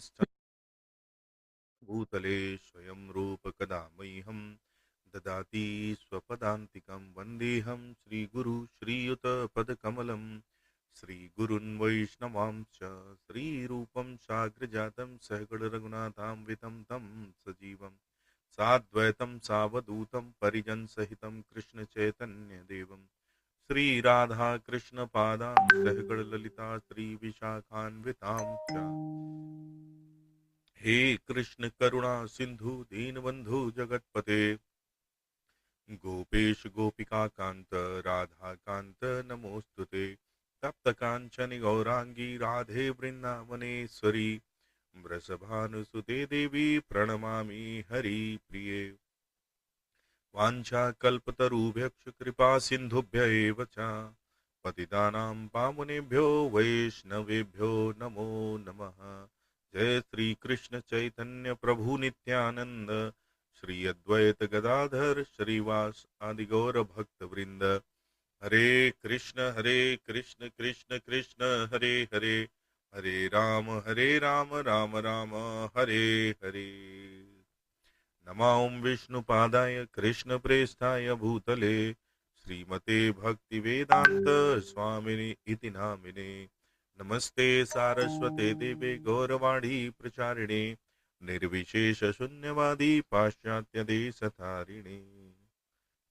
तिष्ठन् भूतले स्वयं रूप कदा मह्यं ददाति स्वपदान्तिकं वन्देऽहं श्रीगुरु श्रीयुतपदकमलं श्रीगुरुन् वैष्णवांश्च श्रीरूपं साग्रजातं सहगणरघुनाथान्वितं तं सजीवं साद्वैतं सावधूतं परिजनसहितं कृष्णचैतन्यदेवं श्रीराधा कृष्णपादां सहगणललिता श्रीविशाखान्वितां च हे कृष्ण करुणा सिंधु दीनबंधु जगतपते गोपेश गोपिका कांत राधा कांत नमोस्तुते तप्त कांचन गौरांगी राधे वृंदावनेश्वरी वृषभानुसुते देवी प्रणमामि हरि प्रिये वाञ्छाकल्पतरुभ्यश्च कृपा सिन्धुभ्य एव च पतितानां पावनेभ्यो वैष्णवेभ्यो नमो नमः। जय श्री कृष्ण चैतन्य प्रभु नित्यानंद श्री अद्वैत गदाधर श्रीवास आदि गौर भक्त वृंद हरे कृष्ण कृष्ण कृष्ण हरे हरे हरे राम राम राम हरे हरे। नमो विष्णुपादाय कृष्णप्रेष्ठाय भूतले श्रीमते भक्तिवेदांत स्वामिनि इति नामिने नमस्ते सारस्वते देवे गौरवाणी प्रचारिणे निर्विशेष शून्यवादी पाश्चात्य देशधारिणे।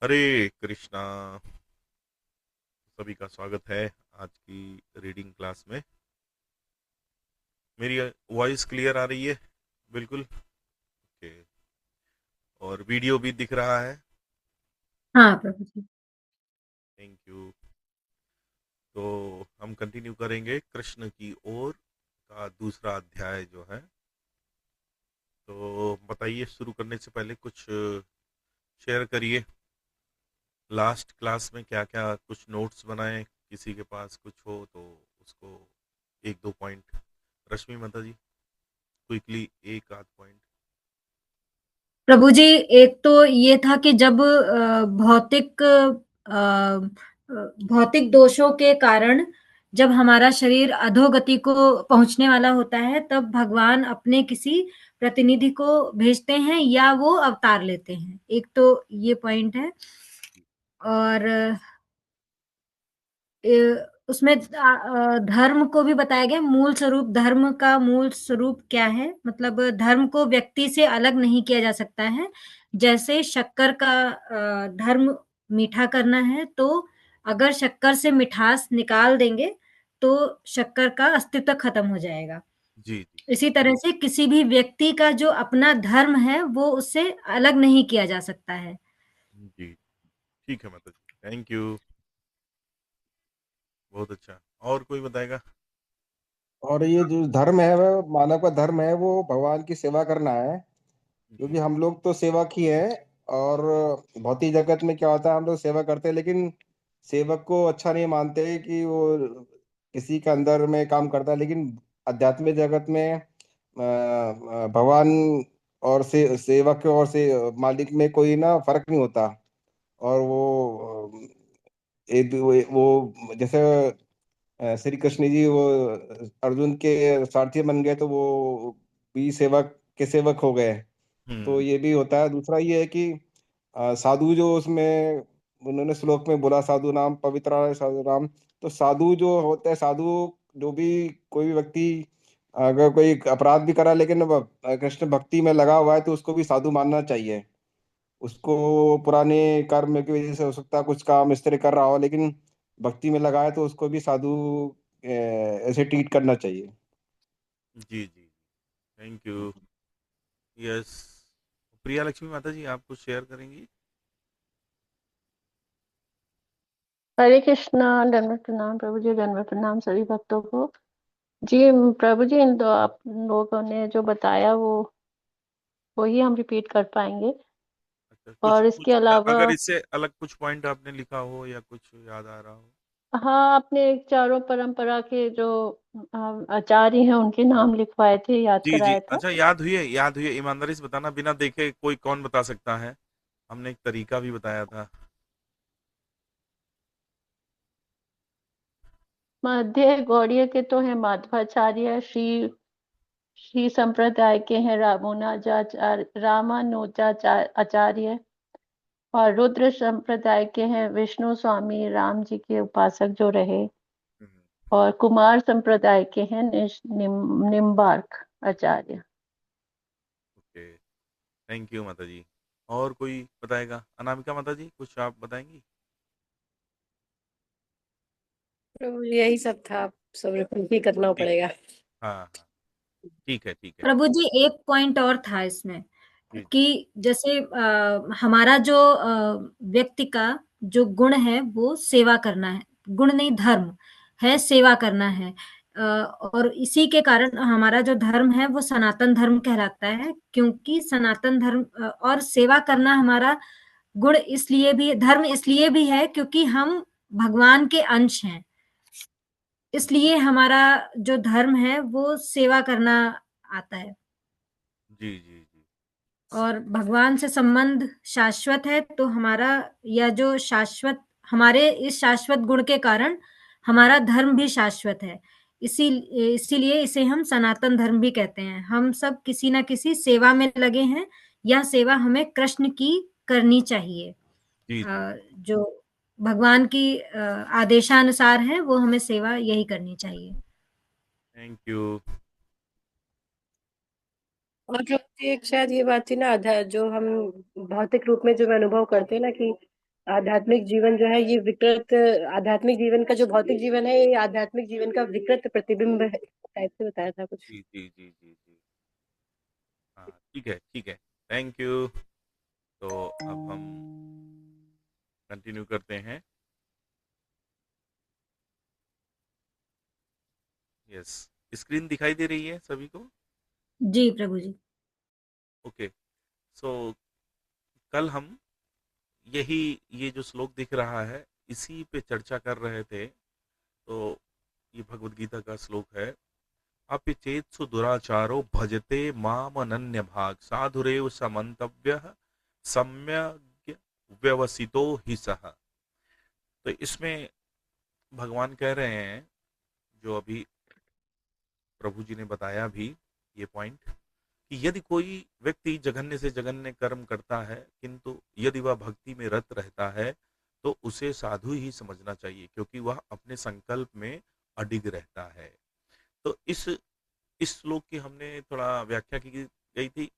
हरे कृष्णा। सभी का स्वागत है आज की रीडिंग क्लास में। मेरी वॉइस क्लियर आ रही है? बिल्कुल ओके। और वीडियो भी दिख रहा है? हाँ प्रभु जी। Thank you. तो हम कंटिन्यू करेंगे कृष्ण की ओर का दूसरा अध्याय जो है। तो बताइए, शुरू करने से पहले कुछ शेयर करिए। लास्ट क्लास में क्या क्या कुछ नोट्स बनाए, किसी के पास कुछ हो तो उसको एक दो पॉइंट। रश्मि माता जी क्विकली एक आध पॉइंट। प्रभु जी, एक तो ये था कि जब भौतिक दोषों के कारण जब हमारा शरीर अधोगति को पहुंचने वाला होता है, तब भगवान अपने किसी प्रतिनिधि को भेजते हैं या वो अवतार लेते हैं। एक तो ये पॉइंट है। और उसमें धर्म को भी बताया गया। मूल स्वरूप, धर्म का मूल स्वरूप क्या है, मतलब धर्म को व्यक्ति से अलग नहीं किया जा सकता है। जैसे शक्कर का धर्म मीठा करना है, तो अगर शक्कर से मिठास निकाल देंगे तो शक्कर का अस्तित्व खत्म हो जाएगा। जी जी इसी तरह से किसी भी व्यक्ति का जो अपना धर्म है वो उससे अलग नहीं किया जा सकता है। जी। ठीक है माता जी, थैंक यू। बहुत अच्छा। और कोई बताएगा? और ये जो धर्म है वह मानव का धर्म है, वो भगवान की सेवा करना है। क्योंकि जी हम लोग तो सेवक ही हैं। और भौतिक जगत में क्या होता है, हम लोग सेवा करते हैं लेकिन सेवक को अच्छा नहीं मानते कि वो किसी के अंदर में काम करता है। लेकिन आध्यात्मिक जगत में भगवान और सेवक और से मालिक में कोई ना फर्क नहीं होता। और वो जैसे श्री कृष्ण जी वो अर्जुन के सारथी बन गए, तो वो भी सेवक के सेवक हो गए। तो हम्म। ये भी होता है। दूसरा ये है कि साधु जो उसमें उन्होंने श्लोक में बोला, साधु नाम पवित्र साधु नाम। तो साधु जो होता है, साधु जो भी कोई भी व्यक्ति अगर कोई अपराध भी करा लेकिन कृष्ण भक्ति में लगा हुआ है, तो उसको भी साधु मानना चाहिए। उसको पुराने कर्म की वजह से हो सकता है कुछ काम इस तरह कर रहा हो, लेकिन भक्ति में लगा है तो उसको भी साधु ऐसे ट्रीट करना चाहिए। जी जी, थैंक यू। यस। प्रिया लक्ष्मी माता जी, आप कुछ शेयर करेंगी? हरे कृष्णा। दंडवत प्रणाम प्रभु जी, दंडवत प्रणाम सभी भक्तों को। जी प्रभु जी, इन दो आप लोगों ने जो बताया वो वही हम रिपीट कर पाएंगे। अच्छा, कुछ और इसके कुछ अलावा अगर इससे अलग कुछ पॉइंट आपने लिखा हो या कुछ याद आ रहा हो? हाँ, आपने चारों परंपरा के जो आचार्य हैं उनके नाम लिखवाए थे, याद जी जी, कराया था। अच्छा, याद हुई है, याद हुई है। ईमानदारी से बताना, बिना देखे कोई कौन बता सकता है? हमने एक तरीका भी बताया था। मध्य गौड़ीय के तो है माधवाचार्य, श्री श्री संप्रदाय के हैं रामानुजाचार्य, और रुद्र संप्रदाय के हैं विष्णु स्वामी राम जी के उपासक जो रहे, और कुमार संप्रदाय के हैं निम्बार्क आचार्य। ओके, थैंक यू माता जी। और कोई बताएगा? अनामिका माता जी कुछ आप बताएंगी? प्रभु जी यही सब था, सब रिपीट ही करना ठीक, पड़ेगा। हाँ हाँ, ठीक है ठीक है। प्रभु जी एक पॉइंट और था इसमें जी कि जैसे हमारा जो व्यक्ति का जो गुण है वो सेवा करना है, गुण नहीं धर्म है, सेवा करना है। और इसी के कारण हमारा जो धर्म है वो सनातन धर्म कहलाता है, क्योंकि सनातन धर्म और सेवा करना हमारा गुण इसलिए भी, धर्म इसलिए भी है क्योंकि हम भगवान के अंश हैं, इसलिए हमारा जो धर्म है वो सेवा करना आता है। जी जी जी। और भगवान से संबंध शाश्वत है, तो हमारा या जो शाश्वत, हमारे इस शाश्वत गुण के कारण हमारा धर्म भी शाश्वत है। इसीलिए इसे हम सनातन धर्म भी कहते हैं। हम सब किसी ना किसी सेवा में लगे हैं, यह सेवा हमें कृष्ण की करनी चाहिए। जी जी। जो भगवान की आदेशानुसार है वो हमें सेवा यही करनी चाहिए। Thank you. और जो एक शायद ये बात थी ना, जो हम भौतिक रूप में जो अनुभव करते हैं ना, कि आध्यात्मिक जीवन जो है ये विकृत, आध्यात्मिक जीवन का जो भौतिक जीवन है ये आध्यात्मिक जीवन का विकृत प्रतिबिंब है, टाइप से बताया था कुछ। जी जी जी जी जी। हाँ ठीक है ठीक है, थैंक यू। तो अब हम कंटिन्यू करते हैं। यस, स्क्रीन दिखाई दे रही है सभी को? जी प्रभु जी। ओके, सो कल हम यही, ये जो श्लोक दिख रहा है इसी पे चर्चा कर रहे थे। तो ये भगवत गीता का श्लोक है, अपिचेत्सु दुराचारो भजते माम अनन्य भाग साधुरेव समन्तव्य सम्यग् व्यवसितो ही सह। तो इसमें भगवान कह रहे हैं, जो अभी प्रभु जी ने बताया भी ये पॉइंट, कि यदि कोई व्यक्ति जघन्य से जघन्य कर्म करता है किंतु यदि वह भक्ति में रत रहता है तो उसे साधु ही समझना चाहिए, क्योंकि वह अपने संकल्प में अडिग रहता है। तो इस श्लोक की हमने थोड़ा व्याख्या की गई थी।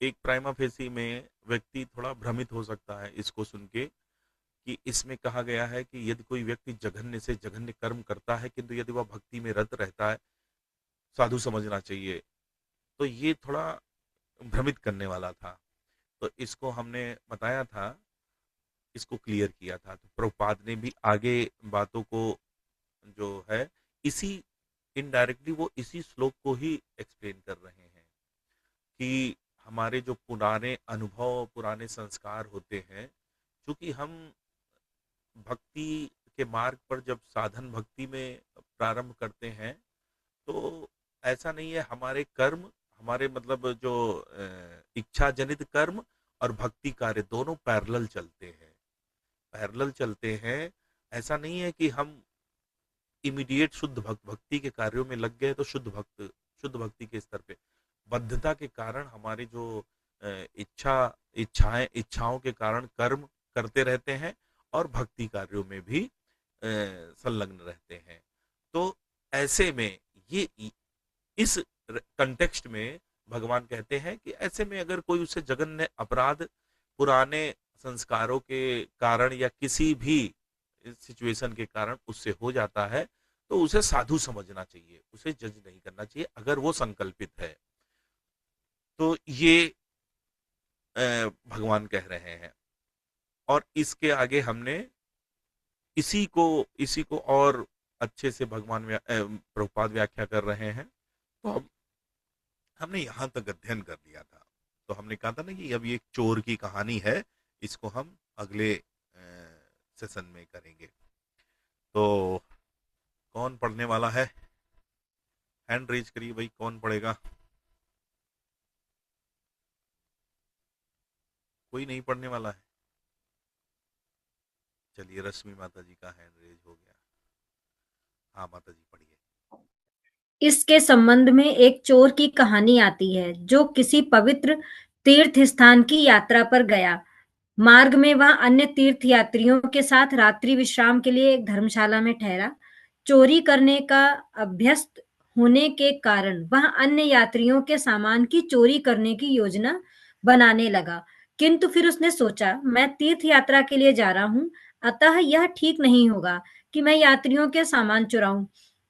एक प्राइमा फेसी में व्यक्ति थोड़ा भ्रमित हो सकता है इसको सुन के, कि इसमें कहा गया है कि यदि कोई व्यक्ति जघन्य से जघन्य कर्म करता है किंतु यदि वह भक्ति में रत रहता है, साधु समझना चाहिए। तो ये थोड़ा भ्रमित करने वाला था, तो इसको हमने बताया था, इसको क्लियर किया था। तो प्रभुपाद ने भी आगे बातों को जो है इसी इनडायरेक्टली वो इसी श्लोक को ही एक्सप्लेन कर रहे हैं, कि हमारे जो पुराने अनुभव, पुराने संस्कार होते हैं, क्योंकि हम भक्ति के मार्ग पर जब साधन भक्ति में प्रारंभ करते हैं तो ऐसा नहीं है, हमारे कर्म, हमारे मतलब जो इच्छा जनित कर्म और भक्ति कार्य दोनों पैरेलल चलते हैं, पैरेलल चलते हैं। ऐसा नहीं है कि हम इमीडिएट शुद्ध भक्ति के कार्यों में लग गए तो शुद्ध भक्ति के स्तर पे, बद्धता के कारण हमारी जो इच्छाओं के कारण कर्म करते रहते हैं और भक्ति कार्यों में भी संलग्न रहते हैं। तो ऐसे में ये इस कंटेक्स्ट में भगवान कहते हैं कि ऐसे में अगर कोई उससे जघन्य अपराध पुराने संस्कारों के कारण या किसी भी सिचुएशन के कारण उससे हो जाता है तो उसे साधु समझना चाहिए, उसे जज नहीं करना चाहिए अगर वो संकल्पित है। तो ये भगवान कह रहे हैं। और इसके आगे हमने इसी को और अच्छे से भगवान प्रभुपाद व्याख्या कर रहे हैं। तो अब हमने यहाँ तक अध्ययन कर लिया था, तो हमने कहा था ना कि अब ये एक चोर की कहानी है, इसको हम अगले सेशन में करेंगे। तो कौन पढ़ने वाला है? हैंड रेज करिए भाई, कौन पढ़ेगा? कोई नहीं पढ़ने वाला है? चलिए, रश्मि माता जी का हैंड रेज हो गया। हाँ माता जी पढ़िए। इसके संबंध में एक चोर की कहानी आती है जो किसी पवित्र तीर्थ स्थान की यात्रा पर गया। मार्ग में वह अन्य तीर्थयात्रियों के साथ रात्रि विश्राम के लिए एक धर्मशाला में ठहरा। चोरी करने का अभ्यस्त होने के कारण वह अन्य यात्रियों के सामान की चोरी करने की योजना बनाने लगा। किंतु फिर उसने सोचा, मैं तीर्थ यात्रा के लिए जा रहा हूँ, अतः यह ठीक नहीं होगा कि मैं यात्रियों के सामान चुराऊं।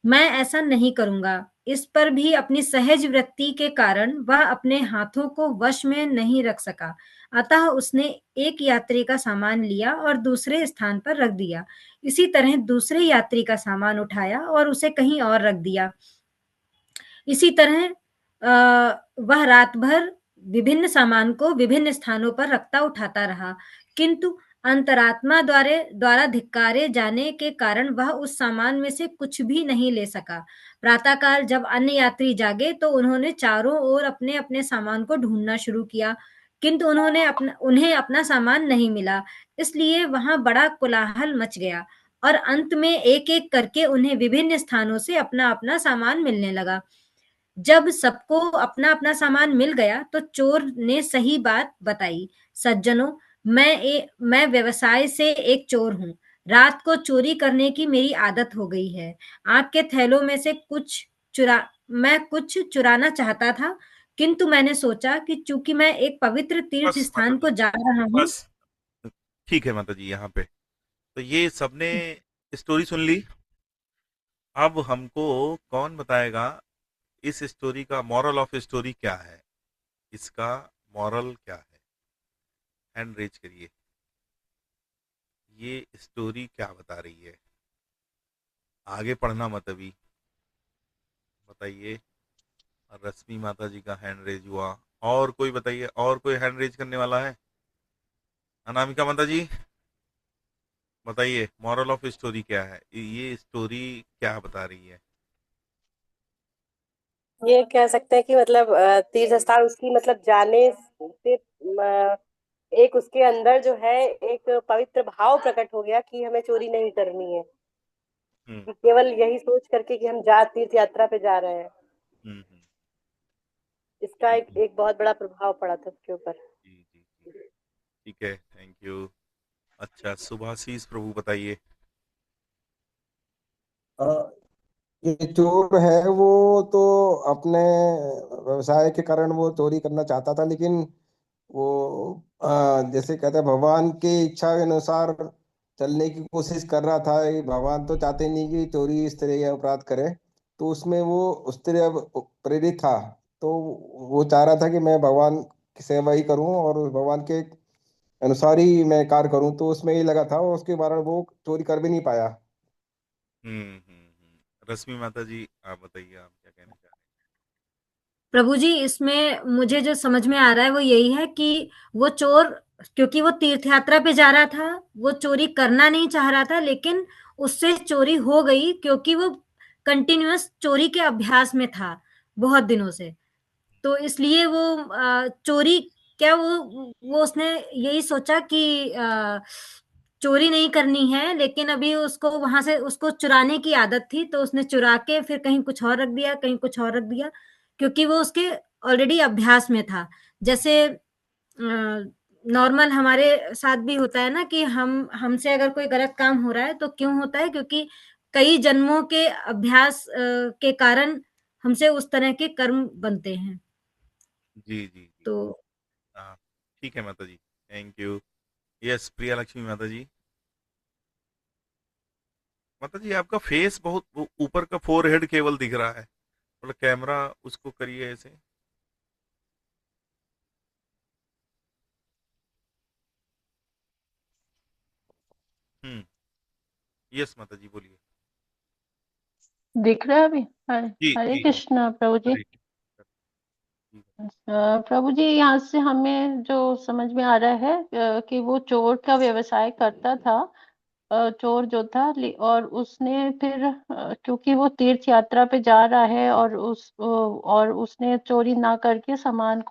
मैं ऐसा नहीं करूंगा। इस पर भी अपनी सहज वृत्ति के कारण वह अपने हाथों को वश में नहीं रख सका। अतः उसने एक यात्री का सामान लिया और दूसरे स्थान पर रख दिया। इसी तरह दूसरे यात्री का सामान उठाया और उसे कहीं और रख दिया। इसी तरह वह रात भर विभिन्न सामान को विभिन्न स्थानों पर रखता उठाता रहा, किंतु अंतरात्मा द्वारा धिक्कारे जाने के कारण वह उस सामान में से कुछ भी नहीं ले सका। प्रातःकाल जब अन्य यात्री जागे तो उन्होंने चारों ओर अपने अपने सामान को ढूंढना शुरू किया, किंतु उन्हें अपना सामान नहीं मिला। इसलिए वहां बड़ा कोलाहल मच गया और अंत में एक एक करके उन्हें विभिन्न स्थानों से अपना अपना सामान मिलने लगा। जब सबको अपना अपना सामान मिल गया तो चोर ने सही बात बताई। सज्जनों, मैं व्यवसाय से एक चोर हूँ। रात को चोरी करने की मेरी आदत हो गई है। आपके थैलों में से मैं कुछ चुराना चाहता था, किंतु मैंने सोचा कि चूंकि मैं एक पवित्र तीर्थ बस माता स्थान जी, को जा रहा हूँ। बस ठीक है माता जी। यहाँ पे तो ये सबने स्टोरी सुन ली। अब हमको कौन बताएगा इस स्टोरी का मॉरल ऑफ स्टोरी क्या है? इसका मॉरल क्या है? हैंड रेज करिए। ये स्टोरी क्या बता रही है? आगे पढ़ना मत अभी, बताइए। रश्मि माता जी का हैंड रेज हुआ। और कोई बताइए, और कोई हैंड रेज करने वाला है? अनामिका माता जी बताइए, मॉरल ऑफ स्टोरी क्या है? ये स्टोरी क्या बता रही है? ये कह सकते हैं कि मतलब तीर्थ स्थान उसकी मतलब जाने से एक उसके अंदर जो है एक पवित्र भाव प्रकट हो गया कि हमें चोरी नहीं करनी है, हम्म कि केवल यही सोच करके कि हम जा तीर्थ यात्रा पे जा रहे हैं। हम्म। इसका ठीक एक है। एक बहुत बड़ा प्रभाव पड़ा था उसके ऊपर। जी जी जी। ठीक है, थैंक यू। अच्छा, सुभाशीष प्रभु बताइए। अ, ये चोर है वो तो अपने व्यवसाय के कारण वो चोरी करना चाहता था, लेकिन वो जैसे कहते हैं भगवान की इच्छा के अनुसार चलने की कोशिश कर रहा था। ये भगवान तो चाहते नहीं कि चोरी इस तरह का अपराध करे, तो उसमें वो उस तरह प्रेरित था। तो वो चाह रहा था कि मैं भगवान की सेवा ही करूं और भगवान के अनुसार ही मैं कार्य करूं, तो उसमें ही लगा था और उसके कारण वो चोरी कर भी नहीं पाया। रश्मि माता जी आप बताइए, आप क्या कहना चाह प्रभु जी, इसमें मुझे जो समझ में आ रहा है वो यही है कि वो चोर, क्योंकि वो तीर्थ यात्रा पे जा रहा था, वो चोरी करना नहीं चाह रहा था, लेकिन उससे चोरी हो गई क्योंकि वो कंटिन्यूअस चोरी के अभ्यास में था बहुत दिनों से। तो इसलिए वो चोरी क्या वो उसने यही सोचा कि चोरी नहीं करनी है, लेकिन अभी उसको वहां से उसको चुराने की आदत थी, तो उसने चुरा के फिर कहीं कुछ और रख दिया, कहीं कुछ और रख दिया, क्योंकि वो उसके ऑलरेडी अभ्यास में था। जैसे नॉर्मल हमारे साथ भी होता है ना कि हमसे अगर कोई गलत काम हो रहा है तो क्यों होता है, क्योंकि कई जन्मों के अभ्यास के कारण हमसे उस तरह के कर्म बनते हैं। रहे हैं? जी जी जी। तो हाँ, ठीक है माता जी, थैंक यू। यस, प्रिया लक्ष्मी माता जी। माता जी आपका फेस बहुत ऊपर का फोरहेड केवल दिख रहा है, मतलब कैमरा उसको करिए ऐसे। हम्म। यस माता जी बोलिए। दिख रहा है अभी? हरे जी हरे जी हाँ। कृष्णा प्रभु जी। हरे जी। प्रभु जी, यहाँ से हमें जो समझ में आ रहा है कि वो चोर का व्यवसाय करता था। चोर जो था और उसने फिर क्योंकि वो तीर्थ यात्रा पे जा रहा है और और उसने चोरी ना करके सामान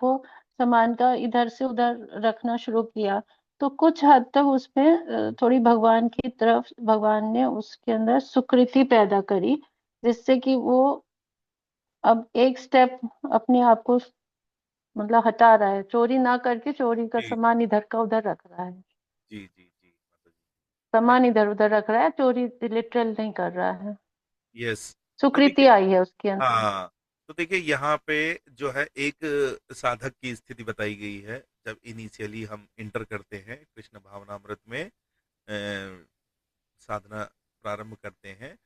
का इधर से उधर रखना शुरू किया। तो कुछ हद तक उसमें थोड़ी भगवान की तरफ भगवान ने उसके अंदर सुकृति पैदा करी, जिससे कि वो अब एक स्टेप अपने आप को मतलब हटा रहा है, चोरी ना करके चोरी का जी सामान इधर का उधर रख रहा है, जी जी जी माता सामान इधर उधर रख रहा है, चोरी लिटरल नहीं कर रहा है, जी यस। तो सुकृति देखिए, आई है उसके अंदर। हाँ, तो देखिए यहाँ पे जो है एक साधक की स्थिति बताई गई है। जब इनिशियली हम इंटर करते हैं कृष्ण भावनामृत में, साधना प्रारंभ करते हैं,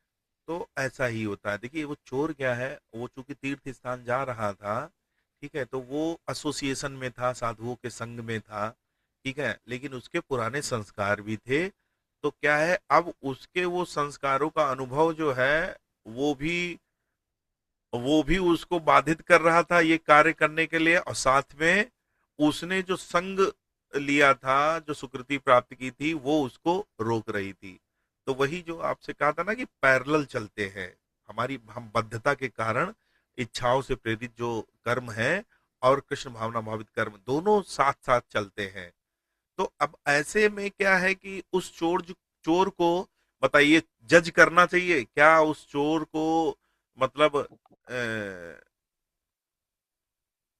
तो ऐसा ही होता है। देखिए वो चोर क्या है, वो चूंकि तीर्थ स्थान जा रहा था, ठीक है, तो वो एसोसिएशन में था, साधुओं के संग में था, ठीक है, लेकिन उसके पुराने संस्कार भी थे। तो क्या है, अब उसके वो संस्कारों का अनुभव जो है, वो भी वो भी उसको बाधित कर रहा था ये कार्य करने के लिए, और साथ में उसने जो संग लिया था, जो सुकृति प्राप्त की थी, वो उसको रोक रही थी। तो वही जो आपसे कहा था ना कि पैरेलल चलते हैं, हमारी हम बद्धता के कारण इच्छाओं से प्रेरित जो कर्म है और कृष्ण भावना भावित कर्म, दोनों साथ साथ चलते हैं। तो अब ऐसे में क्या है कि उस चोर को बताइए, जज करना चाहिए क्या उस चोर को? मतलब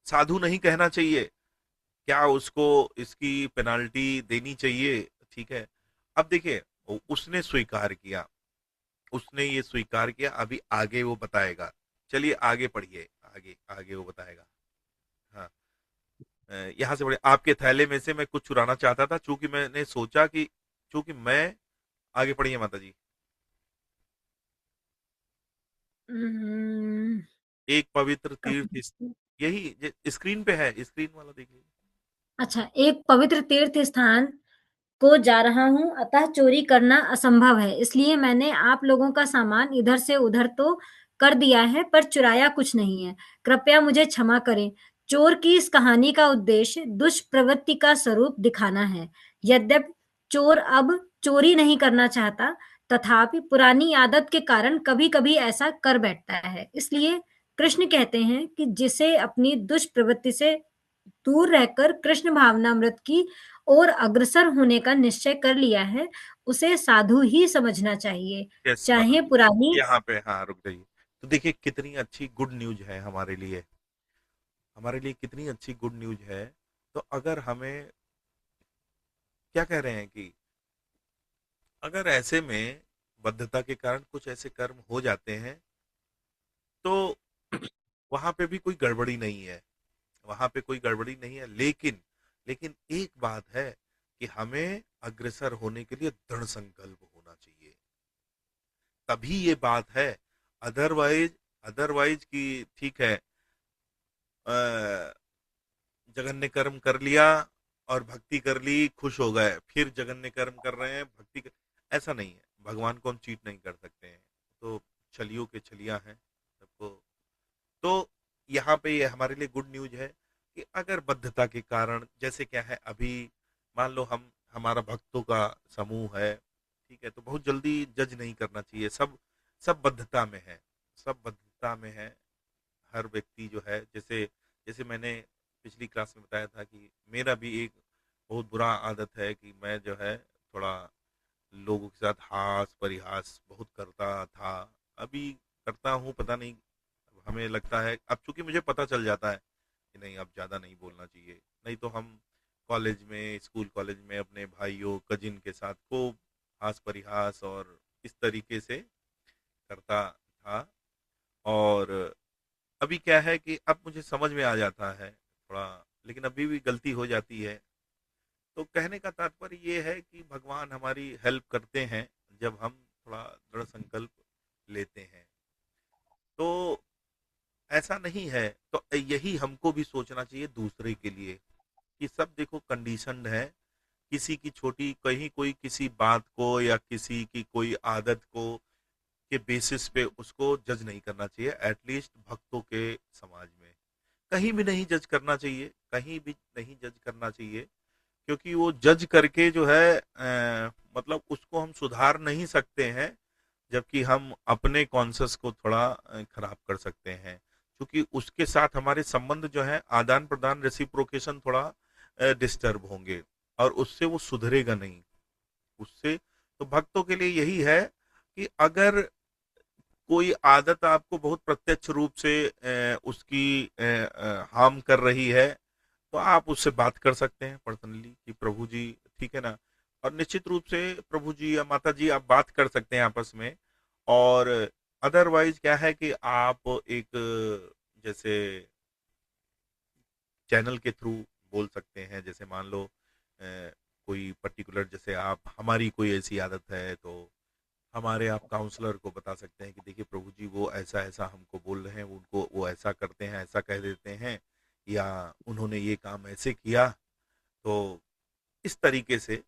साधु नहीं कहना चाहिए क्या? उसको इसकी पेनाल्टी देनी चाहिए? ठीक है। अब देखिए, उसने स्वीकार किया, उसने ये स्वीकार किया, अभी आगे वो बताएगा। चलिए आगे पढ़िए, आगे आगे वो बताएगा। हाँ, यहाँ से बढ़िए, आपके थैले में से मैं कुछ चुराना चाहता था, चूंकि मैंने सोचा कि चूंकि मैं, आगे पढ़िए माता जी। हम्म, एक पवित्र तीर्थ कब- यही स्क्रीन पे है, स्क्रीन वाला देखिए। अच्छा, एक पवित्र तीर्थ स्थान को जा रहा हूं, अतः चोरी करना असंभव है, इसलिए मैंने आप लोगों का सामान इधर से उधर तो कर दिया है, पर चुराया कुछ नहीं है। कृपया मुझे क्षमा करें। चोर की इस कहानी का उद्देश्य दुष्प्रवृत्ति का स्वरूप दिखाना है। यद्यपि चोर अब चोरी नहीं करना चाहता, तथापि पुरानी आदत के कारण कभी-कभी ऐसा कर बैठता है। इसलिए कृष्ण कहते हैं कि जिसे अपनी दुष्प्रवृत्ति से दूर रहकर कृष्ण भावनामृत की ओर अग्रसर होने का निश्चय कर लिया है, उसे साधु ही समझना चाहिए, यस माता चाहे जी, पुरानी। यहाँ पे हाँ रुक जाइए। तो देखिए कितनी अच्छी गुड न्यूज है हमारे लिए, हमारे लिए कितनी अच्छी गुड न्यूज है। तो अगर हमें, क्या कह रहे हैं कि अगर ऐसे में बद्धता के कारण कुछ ऐसे कर्म हो जाते हैं, तो वहां पे भी कोई गड़बड़ी नहीं है, वहां पे कोई गड़बड़ी नहीं है, लेकिन लेकिन एक बात है कि हमें अग्रसर होने के लिए दृढ़ संकल्प होना चाहिए, तभी ये बात है। अदरवाइज अदरवाइज की ठीक है, जघन्य कर्म कर लिया और भक्ति कर ली, खुश हो गए, फिर जघन्य कर्म कर रहे हैं, ऐसा नहीं है। भगवान को हम चीट नहीं कर सकते हैं, तो छलियों के छलिया हैं सबको। तो यहाँ पे ये हमारे लिए गुड न्यूज है कि अगर बद्धता के कारण, जैसे क्या है, अभी मान लो हम, हमारा भक्तों का समूह है, ठीक है, तो बहुत जल्दी जज नहीं करना चाहिए। सब सब बद्धता में है, सब बद्धता में है। हर व्यक्ति जो है, जैसे जैसे मैंने पिछली क्लास में बताया था कि मेरा भी एक बहुत बुरा आदत है कि मैं जो है थोड़ा लोगों के साथ हास परिहास बहुत करता था। अभी करता हूँ, पता नहीं, हमें लगता है अब, चूंकि मुझे पता चल जाता है कि नहीं, अब ज़्यादा नहीं बोलना चाहिए। नहीं तो हम कॉलेज में, स्कूल कॉलेज में अपने भाइयों कजिन के साथ खूब हास परिहास और इस तरीके से करता था। और अभी क्या है कि अब मुझे समझ में आ जाता है थोड़ा, लेकिन अभी भी गलती हो जाती है। तो कहने का तात्पर्य ये है कि भगवान हमारी हेल्प करते हैं जब हम थोड़ा दृढ़ संकल्प लेते हैं। तो ऐसा नहीं है, तो यही हमको भी सोचना चाहिए दूसरे के लिए कि सब देखो कंडीशनड है। किसी की छोटी, कहीं कोई किसी बात को या किसी की कोई आदत को के बेसिस पे उसको जज नहीं करना चाहिए। एटलीस्ट भक्तों के समाज में कहीं भी नहीं जज करना चाहिए, कहीं भी नहीं जज करना चाहिए, क्योंकि वो जज करके जो है मतलब उसको हम सुधार नहीं सकते हैं, जबकि हम अपने कॉन्शस को थोड़ा खराब कर सकते हैं, क्योंकि उसके साथ हमारे संबंध जो है, आदान प्रदान, रेसिप्रोकेशन थोड़ा डिस्टर्ब होंगे, और उससे वो सुधरेगा नहीं। उससे तो भक्तों के लिए यही है कि अगर कोई आदत आपको बहुत प्रत्यक्ष रूप से उसकी हार्म कर रही है, तो आप उससे बात कर सकते हैं पर्सनली कि प्रभु जी, ठीक है ना। और निश्चित रूप से प्रभु जी या माता जी आप बात कर सकते हैं आपस में। और अदरवाइज क्या है कि आप एक जैसे चैनल के थ्रू बोल सकते हैं, जैसे मान लो कोई पर्टिकुलर, जैसे आप, हमारी कोई ऐसी आदत है तो हमारे आप काउंसलर को बता सकते हैं कि देखिए प्रभु जी वो ऐसा ऐसा हमको बोल रहे हैं, उनको वो ऐसा करते हैं, ऐसा कह देते हैं, या उन्होंने ये काम ऐसे किया। तो इस तरीके से,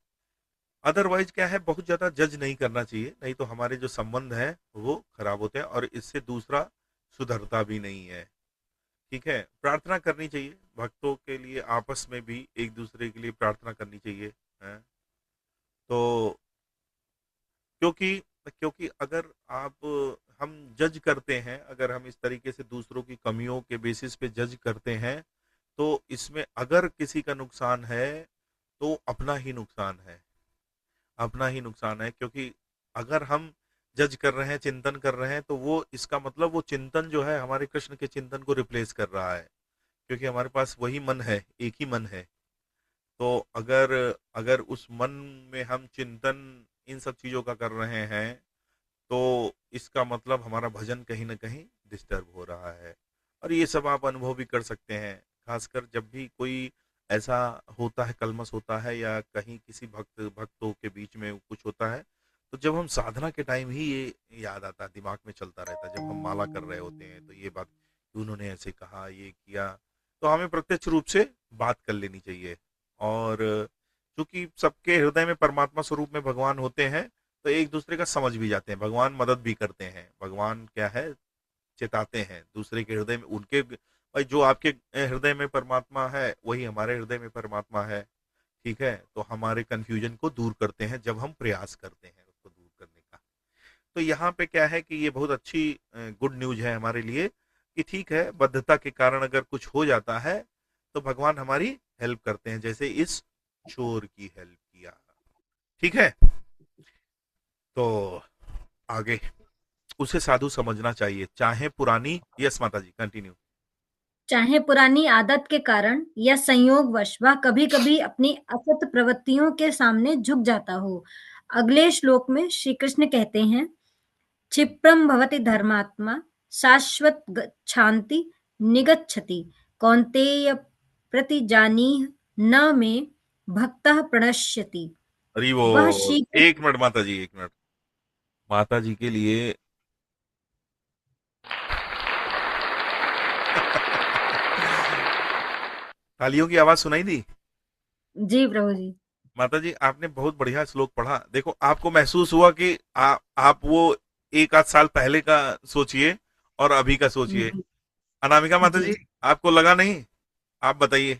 अदरवाइज क्या है, बहुत ज्यादा जज नहीं करना चाहिए, नहीं तो हमारे जो संबंध है वो खराब होते हैं और इससे दूसरा सुधरता भी नहीं है। ठीक है, प्रार्थना करनी चाहिए भक्तों के लिए, आपस में भी एक दूसरे के लिए प्रार्थना करनी चाहिए, है? तो क्योंकि क्योंकि अगर आप, हम जज करते हैं, अगर हम इस तरीके से दूसरों की कमियों के बेसिस पे जज करते हैं, तो इसमें अगर किसी का नुकसान है तो अपना ही नुकसान है, अपना ही नुकसान है। क्योंकि अगर हम जज कर रहे हैं, चिंतन कर रहे हैं, तो वो, इसका मतलब वो चिंतन जो है हमारे कृष्ण के चिंतन को रिप्लेस कर रहा है, क्योंकि हमारे पास वही मन है, एक ही मन है। तो अगर अगर उस मन में हम चिंतन इन सब चीजों का कर रहे हैं, तो इसका मतलब हमारा भजन कहीं ना कहीं डिस्टर्ब हो रहा है। और ये सब आप अनुभव भी कर सकते हैं, खासकर जब भी कोई ऐसा होता है, कलमस होता है, या कहीं किसी भक्तों के बीच में कुछ होता है, तो जब हम साधना के टाइम ही ये याद आता है, दिमाग में चलता रहता है, जब हम माला कर रहे होते हैं, तो ये बात कि उन्होंने ऐसे कहा, ये किया, तो हमें प्रत्यक्ष रूप से बात कर लेनी चाहिए। और चूंकि सबके हृदय में परमात्मा स्वरूप में भगवान होते हैं, तो एक दूसरे का समझ भी जाते हैं, भगवान मदद भी करते हैं, भगवान क्या है, चिताते हैं दूसरे के हृदय में, उनके भाई जो आपके हृदय में परमात्मा है वही हमारे हृदय में परमात्मा है। ठीक है, तो हमारे कंफ्यूजन को दूर करते हैं जब हम प्रयास करते हैं उसको दूर करने का। तो यहाँ पे क्या है कि ये बहुत अच्छी गुड न्यूज है हमारे लिए कि ठीक है, बद्धता के कारण अगर कुछ हो जाता है तो भगवान हमारी हेल्प करते हैं, जैसे इस चोर की हेल्प किया। ठीक है, तो आगे उसे साधु समझना चाहिए, चाहे पुरानी, यस माता जी कंटिन्यू। चाहे पुरानी आदत के कारण या संयोगवश वह कभी-कभी अपनी असत प्रवृत्तियों के सामने झुक जाता हो। अगले श्लोक में श्री कृष्ण कहते हैं, क्षिप्रम भवति धर्मात्मा शाश्वत गच्छान्ति निगच्छति कौन्तेय प्रतिजानीह न मे भक्तः प्रणश्यति। अरे वो, वह श्री एक मिनट माता जी, एक मिनट माता जी के लिए तालियों की आवाज सुनाई दी। जी प्रभु जी। माता जी आपने बहुत बढ़िया श्लोक पढ़ा। देखो, आपको महसूस हुआ कि आप वो एक आध साल पहले का सोचिए और अभी का सोचिए। जी, अनामिका माता जी। जी आपको लगा नहीं? आप बताइए,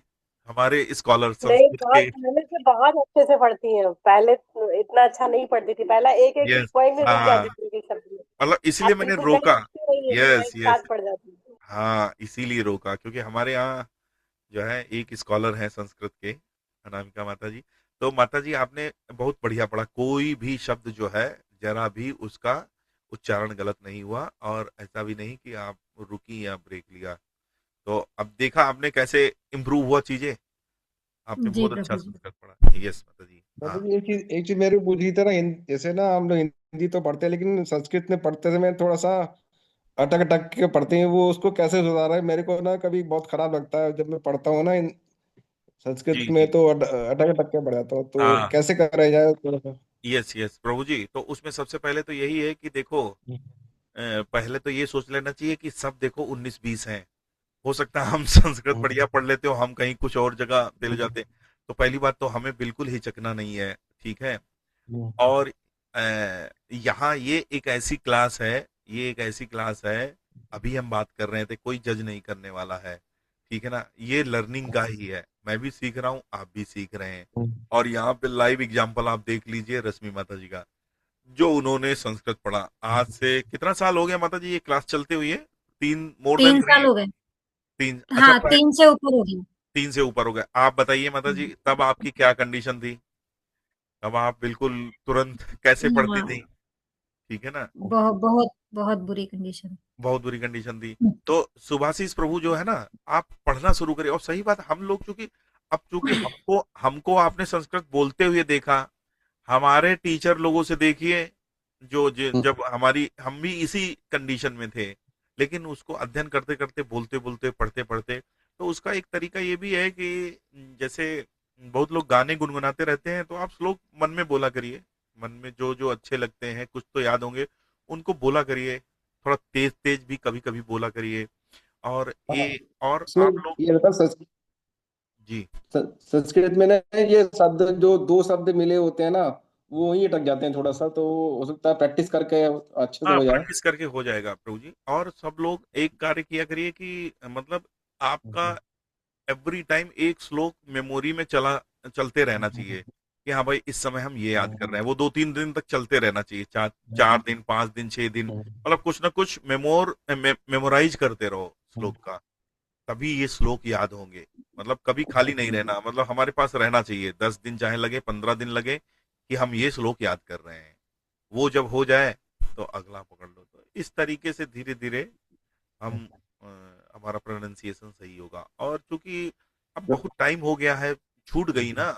हमारे स्कॉलर नहीं, संस्कृत बहुत के। पहले से बहुत अच्छे से पढ़ती है, पहले इतना अच्छा नहीं पढ़ती थी, पहला एक एक यस, पॉइंट में रुक हाँ, जाती थी एक शब्द में। मतलब इसलिए अब मैंने बिल्कुल कहीं रोका। रुकती नहीं है, पूरा यस एक यस, साथ पढ़ जाती है। हाँ इसीलिए रोका, क्योंकि हमारे यहाँ जो है एक स्कॉलर है संस्कृत के, अनामिका माता जी। तो माता जी आपने बहुत बढ़िया पढ़ा, कोई भी शब्द जो है जरा भी उसका उच्चारण गलत नहीं हुआ, और ऐसा भी नहीं कि आप रुकी या ब्रेक लिया। तो अब देखा आपने कैसे इम्प्रूव हुआ चीजें, आपने जी बहुत अच्छा प्रभु जी। संस्कृत पढ़ा। यस माता जी, हाँ। मतलब एक चीज मेरे को पूछी थी ना, जैसे ना हम लोग हिंदी तो पढ़ते हैं, लेकिन संस्कृत में पढ़ते समय थोड़ा सा अटक अटक के पढ़ते हैं, वो उसको कैसे सुधारा है? मेरे को ना कभी बहुत खराब लगता है जब मैं पढ़ता हूँ ना संस्कृत जी में, जी, तो अटक अटक के पढ़ जाता हूँ, तो हाँ, कैसे करा जाए थोड़ा सा? यस यस प्रभु जी, तो उसमें सबसे पहले तो यही है कि देखो, पहले तो ये सोच लेना चाहिए कि सब देखो 19-20 हैं। हो सकता है हम संस्कृत हम्म, बढ़िया पढ़ लेते हो, हम कहीं कुछ और जगह चले हम्म, जाते। तो पहली बात तो हमें बिल्कुल हिचकना नहीं है। ठीक है, हम्म, और यहाँ ये एक ऐसी क्लास है, ये एक ऐसी क्लास है, अभी हम बात कर रहे थे, कोई जज नहीं करने वाला है। ठीक है ना, ये लर्निंग का ही है, मैं भी सीख रहा हूँ, आप भी सीख रहे हैं। हम्म, और यहाँ पे लाइव एग्जांपल आप देख लीजिए रश्मि माता जी का, जो उन्होंने संस्कृत पढ़ा। आज से कितना साल हो गया माता जी ये क्लास चलते हुए? तीन, मोर देन 3 साल 3। हो गए। तीन, अच्छा, हाँ, 3 से ऊपर हो गए। 3 से ऊपर हो गया। आप बताइए माता जी, तब आपकी क्या कंडीशन थी? तब आप बिल्कुल तुरंत कैसे पढ़ती हाँ, थी? ठीक है ना, बहुत बहुत बहुत बुरी कंडीशन। बहुत बुरी कंडीशन थी। तो सुभाषिस प्रभु जो है ना, आप पढ़ना शुरू करिए। और सही बात, हम लोग चूंकि अब चूंकि हमको हमको आपने संस्कृत बोलते हुए देखा, हमारे टीचर लोगों से देखिए, जब हमारी हम भी इसी कंडीशन में थे, लेकिन उसको अध्ययन करते करते, बोलते बोलते, पढ़ते पढ़ते, तो उसका एक तरीका ये भी है कि जैसे बहुत लोग गाने गुनगुनाते रहते हैं, तो आप श्लोक मन में बोला करिए। मन में जो जो अच्छे लगते हैं, कुछ तो याद होंगे, उनको बोला करिए। थोड़ा तेज तेज भी कभी कभी बोला करिए। और हाँ, ये, और इसमें आप लोग, ये रहता जी, संस्कृत में ना, ये शब्द जो दो शब्द मिले होते हैं ना, वो वहीं अटक जाते हैं थोड़ा सा, तो हो सकता है प्रैक्टिस करके अच्छे से हाँ, हो जाए। प्रैक्टिस करके हो जाएगा प्रभु जी। और सब लोग एक कार्य किया करिए कि मतलब आपका एवरी टाइम एक श्लोक मेमोरी में चलते रहना चाहिए कि हाँ भाई, इस समय हम ये याद कर रहे हैं। वो 2-3 दिन तक चलते रहना चाहिए, 4 दिन, 5 दिन, 6 दिन, मतलब कुछ ना कुछ मेमोराइज करते रहो श्लोक का। तभी ये श्लोक याद होंगे। मतलब कभी खाली नहीं रहना, मतलब हमारे पास रहना चाहिए, 10 दिन चाहे लगे, 15 दिन लगे, कि हम ये श्लोक याद कर रहे हैं। वो जब हो जाए तो अगला पकड़ लो। तो इस तरीके से धीरे धीरे हम अ, हमारा प्रोनाउंसिएशन सही होगा। और चूंकि अब बहुत टाइम हो गया है, छूट गई ना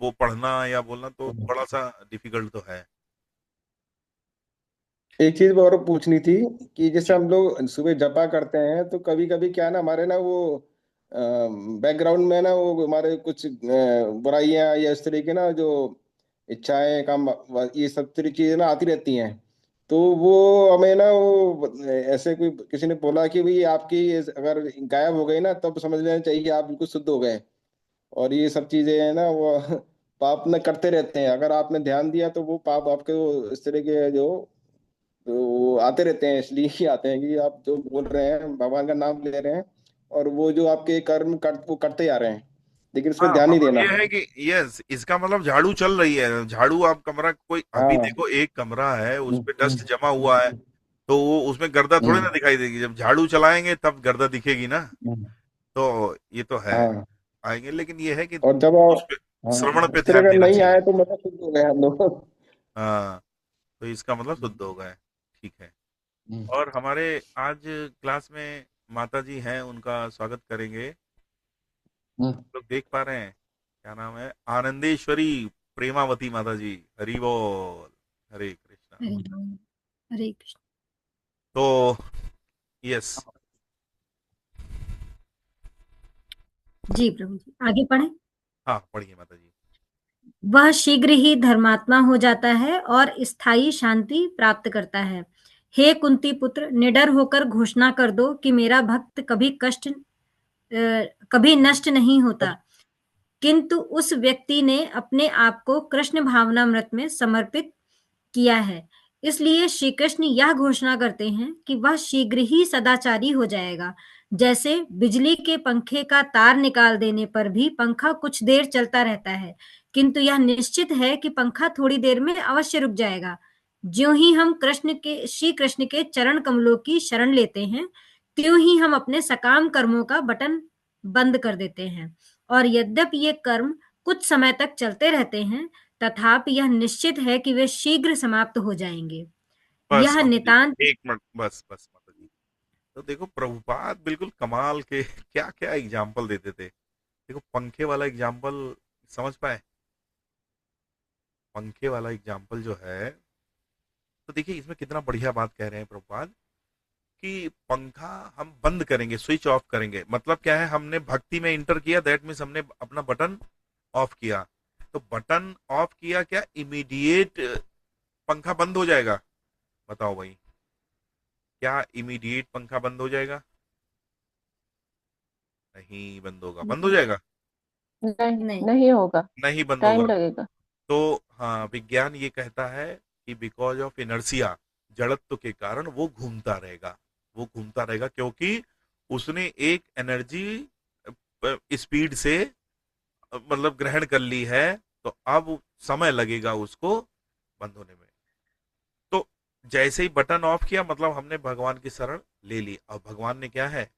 वो पढ़ना या बोलना, तो थोड़ा सा डिफिकल्ट तो है। एक चीज और पूछनी थी कि जैसे जी, हम लोग सुबह जपा करते हैं, तो कभी कभी क्या है ना, हमारे ना वो बैकग्राउंड में ना वो हमारे कुछ बुराइयां या इस तरीके ना जो इच्छाएं काम, ये सब तरह चीजें ना आती रहती हैं। तो वो हमें ना वो ऐसे कोई किसी ने बोला कि भाई आपकी ये अगर गायब हो गई ना, तब समझ लेना चाहिए आप बिल्कुल शुद्ध हो गए। और ये सब चीजें है ना वो पाप न करते रहते हैं, अगर आपने ध्यान दिया तो वो पाप आपके वो इस तरह के जो तो वो आते रहते हैं, इसलिए ही आते हैं कि आप जो बोल रहे हैं भगवान का नाम ले रहे हैं, और वो जो आपके कर्म वो करते जा रहे हैं, लेकिन उस पर हाँ, ध्यान नहीं मतलब देना। ये है कि यस, इसका मतलब झाड़ू चल रही है। झाड़ू, आप कमरा, कोई अभी हाँ। देखो एक कमरा है, उस हम्म, पे हम्म, डस्ट जमा हुआ है, तो वो उसमें गर्दा थोड़ी ना हम्म, दिखाई देगी। जब झाड़ू चलाएंगे तब गर्दा दिखेगी ना। हम्म, तो ये तो है, हाँ। आएंगे, लेकिन ये है कि और जब उस पे, श्रवण हाँ, पे इस तरह ध्यान का देना नहीं चाहिए। आए तो मतलब शुद्ध हो गए हम लोग। हाँ, तो इसका मतलब शुद्ध हो गए। ठीक है। और हमारे आज क्लास में माता जी हैं, उनका स्वागत करेंगे। हम्म। लोग देख पा रहे हैं, क्या नाम है, आनंदेश्वरी प्रेमावती माता जी। हरि बोल, हरे कृष्णा। हरे राम, हरे कृष्ण। तो यस, जी प्रभु जी, आगे पढ़ें। हाँ पढ़िए माता जी। वह शीघ्र ही धर्मात्मा हो जाता है और स्थायी शांति प्राप्त करता है। हे कुंती पुत्र, निडर होकर घोषणा कर दो कि मेरा भक्त कभी नष्ट नहीं होता। किंतु उस व्यक्ति ने अपने आप को कृष्ण भावनामृत में समर्पित किया है। इसलिए श्री कृष्ण यह घोषणा करते हैं कि वह शीघ्र ही सदाचारी हो जाएगा। जैसे बिजली के पंखे का तार निकाल देने पर भी पंखा कुछ देर चलता रहता है, किंतु यह निश्चित है कि पंखा थोड़ी देर में अवश्य रुक जाएगा। ज्यों ही हम श्री कृष्ण के चरण कमलों की शरण लेते हैं, त्यों ही हम अपने सकाम कर्मों का बटन बंद कर देते हैं। और यद्यपि ये कर्म कुछ समय तक चलते रहते हैं, तथापि यह निश्चित है कि वे शीघ्र समाप्त हो जाएंगे। बस यह माता जी, नितांत। 1 मिनट, बस बस माता जी। तो देखो, प्रभुपाद बिल्कुल कमाल के क्या क्या एग्जाम्पल देते थे। देखो, पंखे वाला एग्जाम्पल समझ पाए? पंखे वाला एग्जाम्पल जो है, तो देखिए इसमें कितना बढ़िया बात कह रहे हैं प्रभुपाद, कि पंखा हम बंद करेंगे, स्विच ऑफ करेंगे, मतलब क्या है, हमने भक्ति में इंटर किया, दैट मीन्स हमने अपना बटन ऑफ किया। तो बटन ऑफ किया, क्या इमीडिएट पंखा बंद हो जाएगा? बताओ भाई, क्या इमीडिएट पंखा बंद हो जाएगा? नहीं बंद होगा। बंद हो जाएगा? नहीं, नहीं। नहीं होगा, नहीं बंद टाइम होगा। लगेगा। तो हाँ, विज्ञान ये कहता है कि बिकॉज ऑफ इनर्सिया, जड़त्व के कारण वो घूमता रहेगा। वो घूमता रहेगा क्योंकि उसने एक एनर्जी स्पीड से मतलब ग्रहण कर ली है। तो अब समय लगेगा उसको बंद होने में। तो जैसे ही बटन ऑफ किया, मतलब हमने भगवान की शरण ले ली। अब भगवान ने क्या है,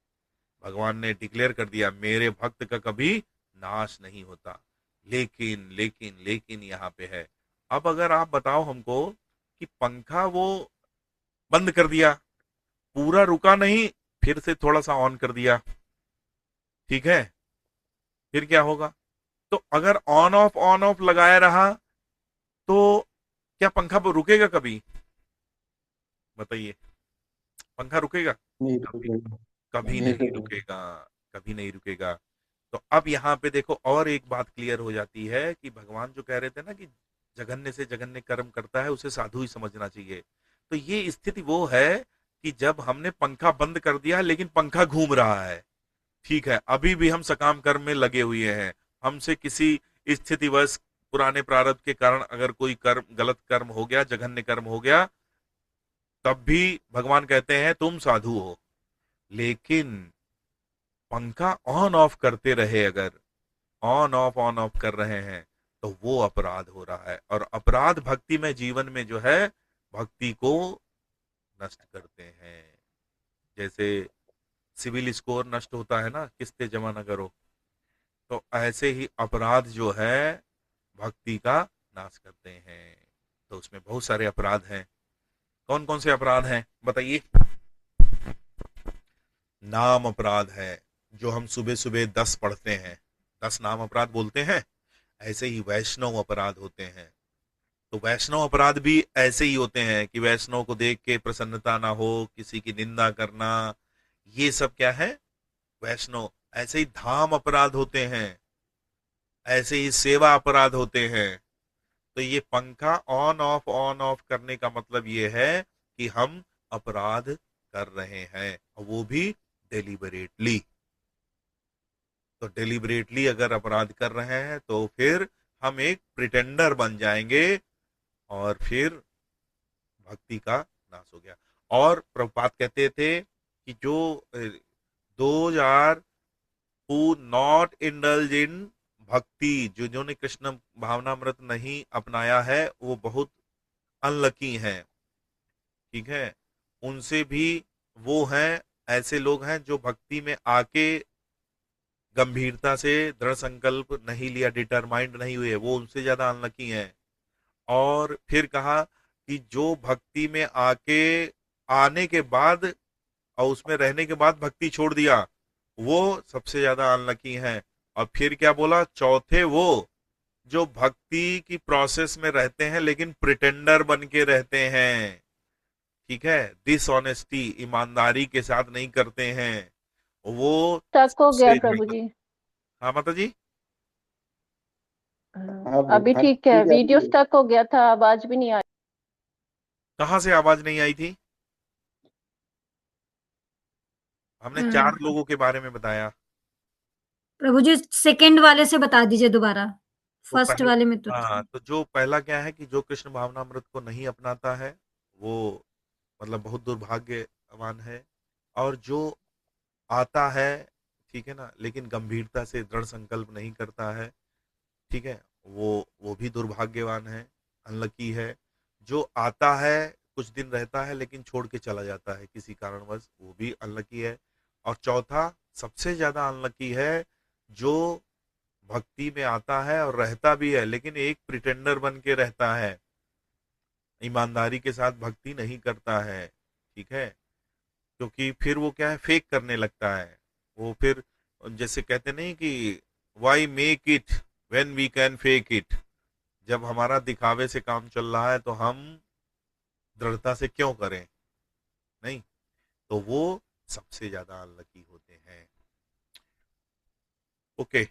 भगवान ने डिक्लेयर कर दिया, मेरे भक्त का कभी नाश नहीं होता। लेकिन लेकिन लेकिन यहाँ पे है। अब अगर आप बताओ हमको कि पंखा वो बंद कर दिया, पूरा रुका नहीं, फिर से थोड़ा सा ऑन कर दिया, ठीक है, फिर क्या होगा? तो अगर ऑन ऑफ लगाया रहा तो क्या पंखा रुकेगा कभी? बताइए, पंखा रुकेगा? नहीं कभी, रुकेगा, कभी नहीं नहीं रुकेगा। रुकेगा, कभी नहीं रुकेगा। तो अब यहाँ पे देखो और एक बात क्लियर हो जाती है कि भगवान जो कह रहे थे ना कि जघन्य से जघन्य कर्म करता है उसे साधु ही समझना चाहिए, तो ये स्थिति वो है कि जब हमने पंखा बंद कर दिया है लेकिन पंखा घूम रहा है, ठीक है, अभी भी हम सकाम कर्म में लगे हुए हैं, हमसे किसी स्थितिवश पुराने प्रारब्ध के कारण अगर कोई कर्म, गलत कर्म हो गया, जघन्य कर्म हो गया, तब भी भगवान कहते हैं तुम साधु हो। लेकिन पंखा ऑन ऑफ करते रहे, अगर ऑन ऑफ कर रहे हैं, तो वो अपराध हो रहा है, और अपराध भक्ति में जीवन में जो है भक्ति को नष्ट करते हैं। जैसे सिविल स्कोर नष्ट होता है ना, किस्तें जमा न करो, तो ऐसे ही अपराध जो है भक्ति का नाश करते हैं। तो उसमें बहुत सारे अपराध हैं। कौन कौन से अपराध हैं बताइए? नाम अपराध है, जो हम सुबह सुबह 10 पढ़ते हैं, 10 नाम अपराध बोलते हैं, ऐसे ही वैष्णव अपराध होते हैं। तो वैष्णव अपराध भी ऐसे ही होते हैं कि वैष्णव को देख के प्रसन्नता ना हो, किसी की निंदा करना, ये सब क्या है? वैष्णव। ऐसे ही धाम अपराध होते हैं, ऐसे ही सेवा अपराध होते हैं। तो ये पंखा ऑन ऑफ करने का मतलब ये है कि हम अपराध कर रहे हैं, और वो भी डेलिबरेटली। तो डेलिबरेटली अगर अपराध कर रहे हैं तो फिर हम एक प्रिटेंडर बन जाएंगे, और फिर भक्ति का नाश हो गया। और प्रभुपाद कहते थे कि जो those are who not indulge in bhakti, जिन्होंने कृष्ण भावनामृत नहीं अपनाया है वो बहुत अनलकी हैं, ठीक है, उनसे भी वो हैं, ऐसे लोग हैं जो भक्ति में आके गंभीरता से दृढ़ संकल्प नहीं लिया, डिटरमाइंड नहीं हुए, वो उनसे ज्यादा अनलकी हैं। और फिर कहा कि जो भक्ति में आके आने के बाद और उसमें रहने के बाद भक्ति छोड़ दिया, वो सबसे ज्यादा अनलकी हैं। और फिर क्या बोला? चौथे वो जो भक्ति की प्रोसेस में रहते हैं लेकिन प्रिटेंडर बन के रहते हैं, ठीक है, डिसऑनेस्टी, ईमानदारी के साथ नहीं करते हैं, वो तक हो गया सबसे प्रभु ज्यादा। जी। हाँ माता जी। अभी हाँ ठीक है, ठीक है वीडियो अभी। स्टक हो गया था, आवाज भी नहीं आ कहाँ से आवाज नहीं आई थी? हमने 4 लोगों के बारे में बताया। प्रभु जी सेकंड वाले से बता दीजिए दोबारा, तो फर्स्ट वाले में तो हाँ, तो जो पहला क्या है कि जो कृष्ण भावनामृत को नहीं अपनाता है वो मतलब बहुत दुर्भाग्यवान है, और जो आता है, ठीक है ना, लेकिन गंभीरता से दृढ़ संकल्प नहीं करता है, ठीक है, वो भी दुर्भाग्यवान है, अनलकी है। जो आता है, कुछ दिन रहता है लेकिन छोड़ के चला जाता है किसी कारणवश, वो भी अनलकी है। और चौथा सबसे ज्यादा अनलकी है, जो भक्ति में आता है और रहता भी है लेकिन एक प्रिटेंडर बन के रहता है, ईमानदारी के साथ भक्ति नहीं करता है, ठीक है, क्योंकि फिर वो क्या है, फेक करने लगता है। वो फिर जैसे कहते नहीं कि why make it when we can fake it, जब हमारा दिखावे से काम चल रहा है तो हम दृढ़ता से क्यों करें? नहीं, तो वो सबसे ज्यादा अनलकी होते हैं। ओके,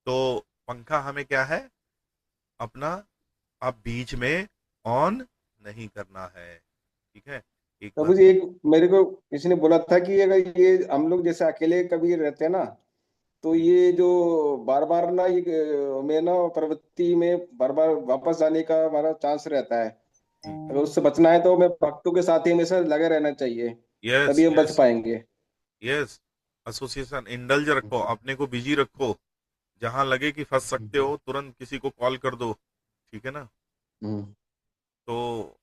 तो पंखा हमें क्या है, अपना अब बीच में ऑन नहीं करना है, ठीक है, एक प्रभु बार। जी एक मेरे को किसी ने बोला था कि अगर ये हम लोग जैसे अकेले कभी रहते हैं ना, तो ये जो बार बार ना ये में ना प्रवृत्ति में बार बार वापस जाने का हमारा चांस रहता है। अगर उससे बचना है तो हमें भक्तों के साथ ही हमेशा लगे रहना चाहिए, यस तभी हम बच यस पाएंगे। यस, एसोसिएशन इंडल्ज रखो, अपने को बिजी रखो, जहां लगे कि फंस सकते हो तुरंत किसी को कॉल कर दो, ठीक है ना। हम्म, तो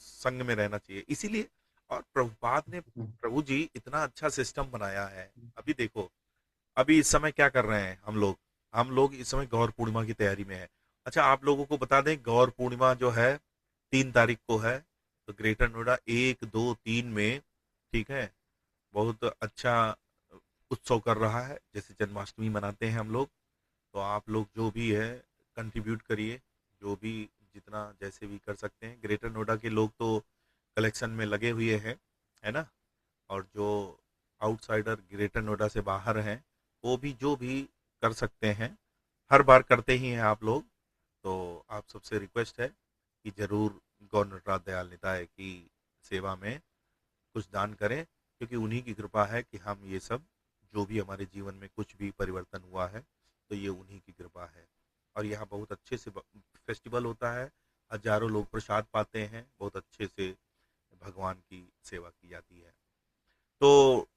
संग में रहना चाहिए इसीलिए। और प्रभुपाद ने, प्रभु जी इतना अच्छा सिस्टम बनाया है। अभी देखो, अभी इस समय क्या कर रहे हैं हम लोग इस समय गौर पूर्णिमा की तैयारी में है। अच्छा, आप लोगों को बता दें, गौर पूर्णिमा जो है 3 तारीख को है, तो ग्रेटर नोएडा 1, 2, 3 में, ठीक है, बहुत अच्छा उत्सव कर रहा है। जैसे जन्माष्टमी मनाते हैं हम लोग, तो आप लोग जो भी है कंट्रीब्यूट करिए, जो भी जितना जैसे भी कर सकते हैं। ग्रेटर नोएडा के लोग तो कलेक्शन में लगे हुए हैं, है ना, और जो आउटसाइडर ग्रेटर नोएडा से बाहर हैं, वो भी जो भी कर सकते हैं, हर बार करते ही हैं आप लोग। तो आप सबसे रिक्वेस्ट है कि जरूर गौर नटराज दयाल निताय की सेवा में कुछ दान करें, क्योंकि उन्हीं की कृपा है कि हम ये सब, जो भी हमारे जीवन में कुछ भी परिवर्तन हुआ है, तो ये उन्हीं की कृपा है। और यहाँ बहुत अच्छे से फेस्टिवल होता है, हजारों लोग प्रसाद पाते हैं, बहुत अच्छे से भगवान की सेवा की जाती है। तो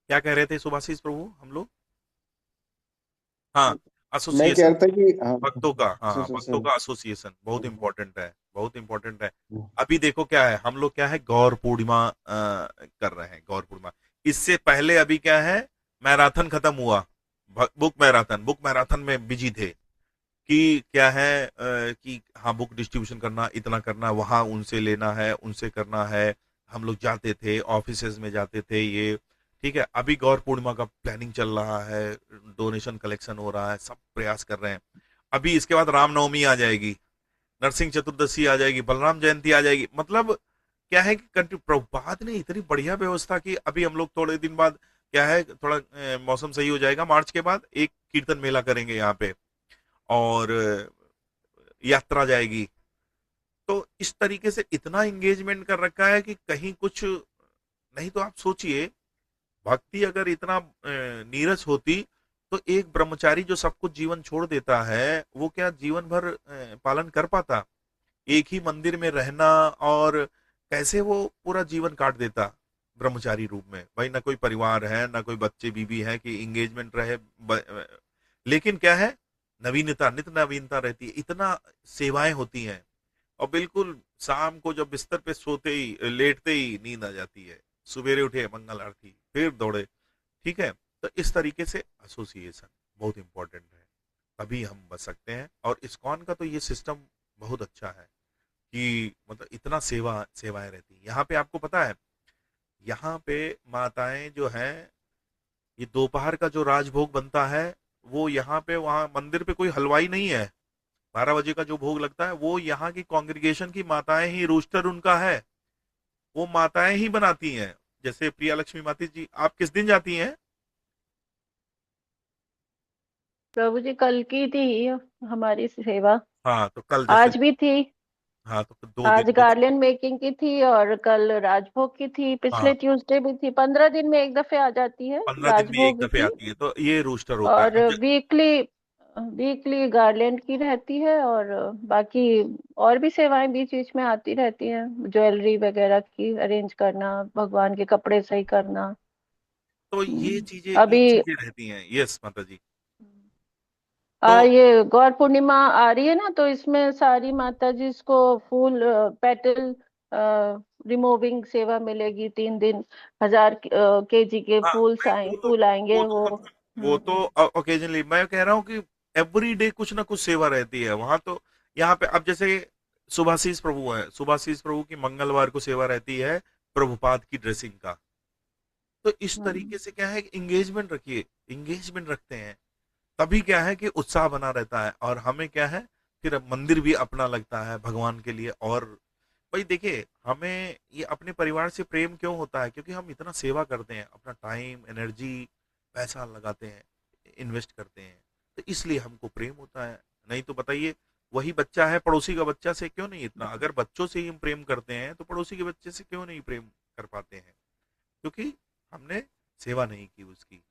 क्या कह रहे थे सुभाषिस प्रभु हम लोग? हाँ, मैं कह एसोसिएशन, रहा था कि हाँ, भक्तों का, हाँ, भक्तों एसोसिएशन। का एसोसिएशन बहुत इंपॉर्टेंट है, बहुत इंपॉर्टेंट है। अभी देखो क्या है, हम लोग क्या है, गौर पूर्णिमा कर रहे हैं, गौर पूर्णिमा। इससे पहले अभी क्या है, मैराथन खत्म हुआ, बुक मैराथन में बिजी थे कि क्या है, कि हाँ बुक डिस्ट्रीब्यूशन करना, इतना करना, वहां उनसे लेना है, उनसे करना है। हम लोग जाते थे, ऑफिसेज में जाते थे, ये ठीक है। अभी गौर पूर्णिमा का प्लानिंग चल रहा है, डोनेशन कलेक्शन हो रहा है, सब प्रयास कर रहे हैं। अभी इसके बाद रामनवमी आ जाएगी, नरसिंह चतुर्दशी आ जाएगी, बलराम जयंती आ जाएगी। मतलब क्या है कि कंट्री प्रभुपाद ने इतनी बढ़िया व्यवस्था की। अभी हम लोग थोड़े दिन बाद क्या है, थोड़ा मौसम सही हो जाएगा, मार्च के बाद एक कीर्तन मेला करेंगे यहाँ पे, और यात्रा जाएगी। तो इस तरीके से इतना एंगेजमेंट कर रखा है कि कहीं कुछ नहीं। तो आप सोचिए, भक्ति अगर इतना नीरस होती, तो एक ब्रह्मचारी जो सब कुछ जीवन छोड़ देता है, वो क्या जीवन भर पालन कर पाता? एक ही मंदिर में रहना, और कैसे वो पूरा जीवन काट देता ब्रह्मचारी रूप में? भाई ना कोई परिवार है, ना कोई बच्चे बीबी है कि इंगेजमेंट रहे, लेकिन क्या है, नवीनता, नित्य नवीनता रहती है, इतना सेवाएं होती हैं। और बिल्कुल शाम को जब बिस्तर पे सोते ही, लेटते ही नींद आ जाती है, सवेरे उठे मंगल आरती, फिर दौड़े, ठीक है। तो इस तरीके से एसोसिएशन बहुत इंपॉर्टेंट है, तभी हम बच सकते हैं। और इस्कॉन का तो ये सिस्टम बहुत अच्छा है कि मतलब इतना सेवाएं रहती हैं यहाँ पे। आपको पता है, यहाँ पे माताएं जो हैं, ये दोपहर का जो राजभोग बनता है, वो यहाँ पे, वहाँ मंदिर पे कोई हलवाई नहीं है। 12 बजे का जो भोग लगता है, वो यहाँ की कांग्रेगेशन की माताएं ही, रोस्टर उनका है, वो माताएं ही बनाती हैं। जैसे प्रिया लक्ष्मी माता जी, आप किस दिन जाती हैं? प्रभु जी कल की थी हमारी सेवा, हाँ, तो कल जैसे, आज भी थी। हाँ तो फिर 2 दिन आज जैसे, गार्लियन मेकिंग की थी और कल राजभोग की थी, पिछले हाँ, ट्यूसडे भी थी। 15 दिन में एक दफे आ जाती है 15 दिन में एक राजभोग दफे की। आती है, तो ये रोस्टर होता है। और वीकली वीकली गार्लैंड की रहती है, और बाकी और भी सेवाएं बीच बीच में आती रहती हैं, ज्वेलरी वगैरह की अरेंज करना, भगवान के कपड़े सही करना। तो हम्म, ये अभी चीजें रहती हैं। यस माता जी। तो ये गौर पूर्णिमा आ रही है ना, तो इसमें सारी माता जी को फूल पेटल रिमूविंग सेवा मिलेगी 3 दिन। 1000 केजी के हाँ, नहीं, फूल आएंगे वो तो वो। मतलब, वो तो हम्म। ओकेजनली, मैं कह रहा हूँ कि एवरी डे कुछ ना कुछ सेवा रहती है वहां तो। यहाँ पे अब जैसे सुभाषीष प्रभु है, सुभाषीष प्रभु की मंगलवार को सेवा रहती है, प्रभुपाद की ड्रेसिंग का। तो इस हम्म। तरीके से क्या है, इंगेजमेंट रखिए, इंगेजमेंट रखते हैं, तभी क्या है कि उत्साह बना रहता है। और हमें क्या है, फिर मंदिर भी अपना लगता है भगवान के लिए। और भाई देखिए, हमें ये अपने परिवार से प्रेम क्यों होता है? क्योंकि हम इतना सेवा करते हैं, अपना टाइम, एनर्जी, पैसा लगाते हैं, इन्वेस्ट करते हैं, तो इसलिए हमको प्रेम होता है। नहीं तो बताइए, वही बच्चा है, पड़ोसी का बच्चा से क्यों नहीं इतना, अगर बच्चों से ही हम प्रेम करते हैं, तो पड़ोसी के बच्चे से क्यों नहीं प्रेम कर पाते हैं? क्योंकि हमने सेवा नहीं की उसकी,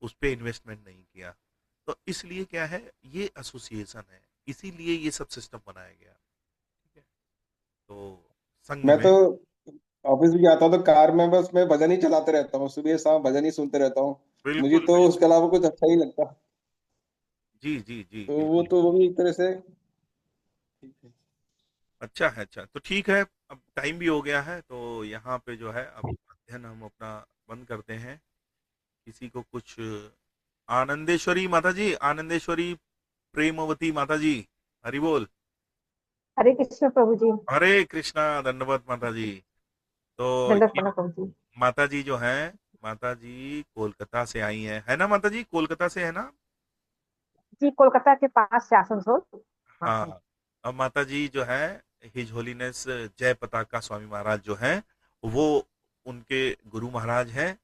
उस पे इन्वेस्टमेंट नहीं किया। तो इसलिए क्या है, ये एसोसिएशन है, इसीलिए ये सब सिस्टम बनाया गया, ठीक है। तो संघ मैं में, तो ऑफिस भी जाता हूँ तो कार में बस मैं भजन ही चलाते रहता हूँ, सुबह शाम भजन ही सुनते रहता हूँ। मुझे बिल्कुल तो उसके बिल्कुल, अलावा कुछ अच्छा ही लगता। जी जी जी, तो बिल्कुल। वो भी एक तरह से ठीक है। अच्छा है, अच्छा, तो ठीक है। अब टाइम भी हो गया है, तो यहाँ पे जो है अब अध्ययन हम अपना बंद करते हैं। किसी को कुछ, आनंदेश्वरी माता जी, आनंदेश्वरी प्रेमवती माता जी, हरि बोल। हरे कृष्ण प्रभु जी। हरे कृष्णा, दंडवत माता जी। तो दंडवत ये प्रणाम प्रभु जी। माता जी जो है, माता जी कोलकाता से आई हैं, है ना माता जी? कोलकाता से है ना? जी कोलकाता के पास से आसनसोल। हाँ हाँ। हाँ। अब माता जी जो है, हिज होलीनेस जय पताका स्वामी महाराज जो हैं, वो उनके गुरु महाराज हैं।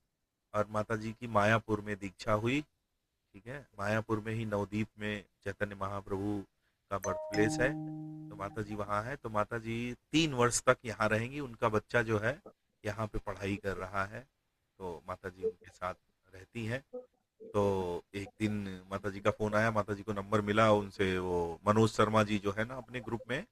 और माता जी की मायापुर में दीक्षा हुई। ठीक है, मायापुर में ही नवदीप में चैतन्य महाप्रभु का बर्थ प्लेस है। तो माता जी वहाँ है, तो माता जी 3 वर्ष तक यहाँ रहेंगी। उनका बच्चा जो है यहाँ पे पढ़ाई कर रहा है, तो माता जी उनके साथ रहती हैं। तो एक दिन माता जी का फोन आया, माता जी को नंबर मिला उनसे, वो मनोज शर्मा जी जो है ना अपने ग्रुप में,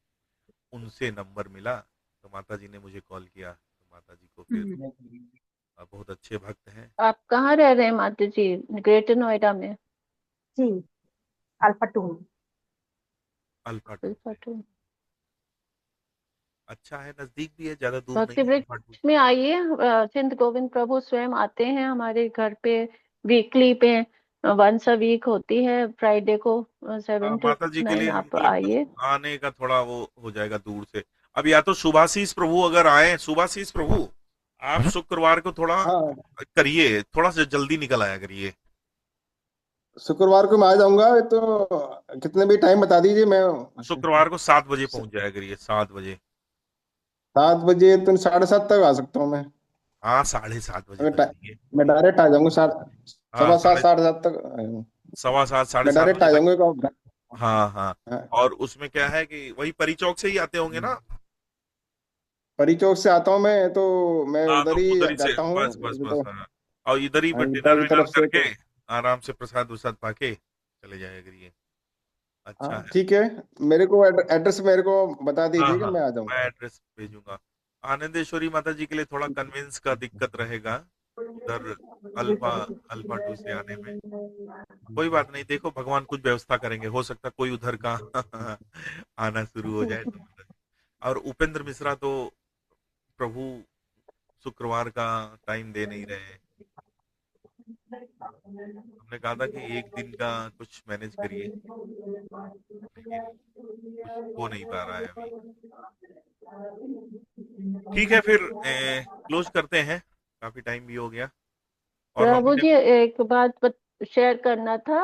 उनसे नंबर मिला। तो माता जी ने मुझे कॉल किया, तो माता जी को फिर बहुत अच्छे भक्त हैं। आप कहाँ रह रहे हैं माता जी? ग्रेटर नोएडा में? जी अल्फा 2। अल्फा 2 अल्फा पे। 2। अच्छा है, नजदीक भी है, ज्यादा दूर नहीं भक्ति है अल्फा 2। वृक्ष में आइए। चिंत गोविंद प्रभु स्वयं आते हैं हमारे घर पे, वीकली पे, वंस अ वीक होती है फ्राइडे को, हाँ, 7 to माता जी के 9। लिए आप मतलब कुछ आइए। आने का थोड़ा वो हो जाएगा दूर से। अब या तो सुभाशीष प्रभु अगर आए, सुभाशीष प्रभु आप शुक्रवार को थोड़ा हाँ, करिए, थोड़ा सा जल्दी निकल आया करिए। शुक्रवार को मैं आ जाऊंगा। तो कितने भी टाइम बता दीजिए मैं। शुक्रवार को 7 बजे पहुंच जाया करिए, 7 बजे। 7 बजे तो 7:30 तक आ सकता हूँ मैं। हाँ, 7:30 बजे अगर तक आइए। मैं डायरेक्ट आ जाऊंगा हाँ, सवा सात साढ़े 7:30 तक आ जाऊंगा। 7:15 साढ़े मैं सात डायरेक्ट बजे आ तक। जाऊंगा हाँ हाँ। हाँ। और उसमें क्या है कि वही परी चौक से ही आते होंगे ना? परी चौक से आता हूँ मैं, तो मैं हाँ, तो उधर ही उधर ही से जाता हूँ। बस बस बस, तो हाँ। और इधर ही गीता डिनर की विनर तरफ से करके तो आराम से प्रसाद वसाद पाके चले जाया करिए। अच्छा हाँ है। ठीक है। मेरे को एड्रेस मेरे को बता हाँ दीजिए कि हाँ, मैं आ मैं जाऊंगा। एड्रेस भेजूंगा। आनंदेश्वरी माता जी के लिए थोड़ा कन्विंस का दिक्कत रहेगा उधर, अल्फा अल्फा 2 से आने में। कोई बात नहीं, देखो भगवान कुछ व्यवस्था करेंगे, हो सकता है कोई उधर का आना शुरू हो जाए तो माता जी। और उपेंद्र मिश्रा तो प्रभु शुक्रवार का टाइम दे नहीं रहे हैं। हमने कहा था कि एक दिन का कुछ मैनेज करिए, लेकिन कुछ हो नहीं पा रहा है अभी। ठीक है, फिर क्लोज करते हैं, काफी टाइम भी हो गया। और प्रभु हमने जी एक बात शेयर करना था।